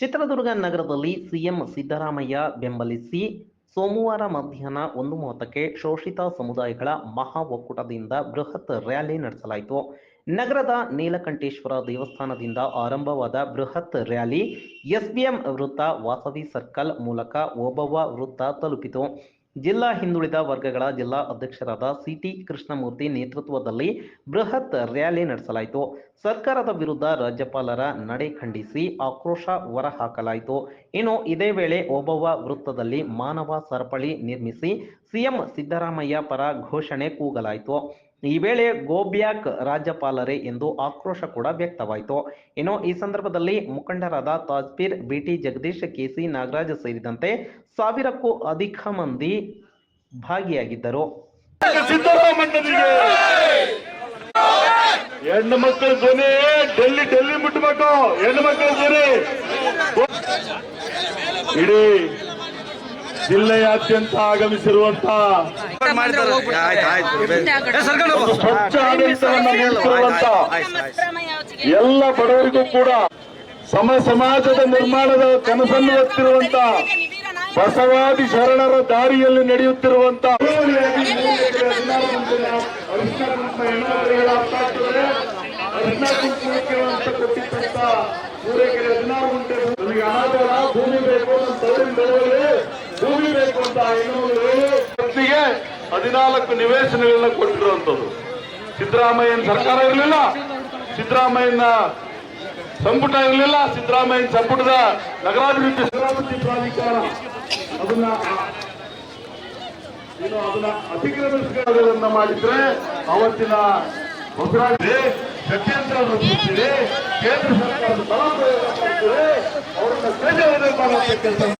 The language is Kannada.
ಚಿತ್ರದುರ್ಗ ನಗರದಲ್ಲಿ ಸಿಎಂ ಸಿದ್ದರಾಮಯ್ಯ ಬೆಂಬಲಿಸಿ ಸೋಮವಾರ ಮಧ್ಯಾಹ್ನ 1:30ಕ್ಕೆ ಶೋಷಿತ ಸಮುದಾಯಗಳ ಮಹಾ ಒಕ್ಕೂಟದಿಂದ ಬೃಹತ್ ರ್ಯಾಲಿ ನಡೆಸಲಾಯಿತು. ನಗರದ ನೀಲಕಂಠೇಶ್ವರ ದೇವಸ್ಥಾನದಿಂದ ಆರಂಭವಾದ ಬೃಹತ್ ರ್ಯಾಲಿ ಎಸ್ಬಿಎಂ ವೃತ್ತ, ವಾಸವಿ ಸರ್ಕಲ್ ಮೂಲಕ ಓಬವ್ವ ವೃತ್ತ ತಲುಪಿತು. ಜಿಲ್ಲಾ ಹಿಂದುಳಿದ ವರ್ಗಗಳ ಜಿಲ್ಲಾ ಅಧ್ಯಕ್ಷರಾದ ಸಿಟಿ ಕೃಷ್ಣಮೂರ್ತಿ ನೇತೃತ್ವದಲ್ಲಿ ಬೃಹತ್ ರ್ಯಾಲಿ ನಡೆಸಲಾಯಿತು. ಸರ್ಕಾರದ ವಿರುದ್ಧ ರಾಜ್ಯಪಾಲರ ನಡೆ ಖಂಡಿಸಿ ಆಕ್ರೋಶ ಹೊರಹಾಕಲಾಯಿತು. ಇನ್ನು ಇದೇ ವೇಳೆ ಓಬವ್ವ ವೃತ್ತದಲ್ಲಿ ಮಾನವ ಸರಪಳಿ ನಿರ್ಮಿಸಿ ಸಿಎಂ ಸಿದ್ದರಾಮಯ್ಯ ಪರ ಘೋಷಣೆ ಕೂಗಲಾಯಿತು. ಈ ವೇಳೆ ಗೋ ಬ್ಯಾಕ್ ರಾಜ್ಯಪಾಲರೇ ಎಂದು ಆಕ್ರೋಶ ಕೂಡ ವ್ಯಕ್ತವಾಯಿತು. ಇನ್ನು ಈ ಸಂದರ್ಭದಲ್ಲಿ ಮುಖಂಡರಾದ ತಾಜ್ಪೀರ್, ಬಿಟಿ ಜಗದೀಶ್, ಕೆಸಿ ನಾಗರಾಜ್ ಸೇರಿದಂತೆ ಸಾವಿರಕ್ಕೂ ಅಧಿಕ ಮಂದಿ ಭಾಗಿಯಾಗಿದ್ದರು. ಹೆಣ್ಣು ಮಕ್ಕಳ ಧ್ವನಿ ಡೆಲ್ಲಿ ಮುಟ್ಟಬೇಕು. ಹೆಣ್ಣು ಮಕ್ಕಳ ಧ್ವನಿ ಇಡೀ ಜಿಲ್ಲೆಯಾದ್ಯಂತ ಆಗಮಿಸಿರುವಂತಹ ಸ್ವಚ್ಛ ಆಡಳಿತವನ್ನು ನೀಡುತ್ತಿರುವಂತಹ ಎಲ್ಲ ಬಡವರಿಗೂ ಕೂಡ ಸಮಾಜದ ನಿರ್ಮಾಣದ ಕನಸನ್ನು ಹೊತ್ತಿರುವಂತಹ ಬಸವಾದಿ ಶರಣರ ದಾರಿಯಲ್ಲಿ ನಡೆಯುತ್ತಿರುವಂತಹ ಭೂಮಿ ಬೇಕು, ಭೂಮಿ ಬೇಕು ಅಂತ ವ್ಯಕ್ತಿಗೆ 14 ನಿವೇಶನಗಳನ್ನ ಕೊಟ್ಟಿರುವಂತದ್ದು. ಸಿದ್ದರಾಮಯ್ಯನ ಸರ್ಕಾರ ಇರಲಿಲ್ಲ, ಸಿದ್ದರಾಮಯ್ಯನ ಸಂಪುಟ ಇರಲಿಲ್ಲ, ಸಿದ್ದರಾಮಯ್ಯನ ಸಂಪುಟದ ನಗರಾಭಿವೃದ್ಧಿ ಪ್ರಾಧಿಕಾರ ಅದನ್ನ ಅತಿಕ್ರಮಣ ಮಾಡಿದ್ರೆ ಅವತ್ತಿನ ಹೊಸರಾಜ್ಯ ಷಡ್ಯಂತ್ರ ರಚಿಸಿದೆ, ಕೇಂದ್ರ ಸರ್ಕಾರದ ಬಲಾತ್ಕಾರ ಅವರನ್ನ ಕೆಲಸ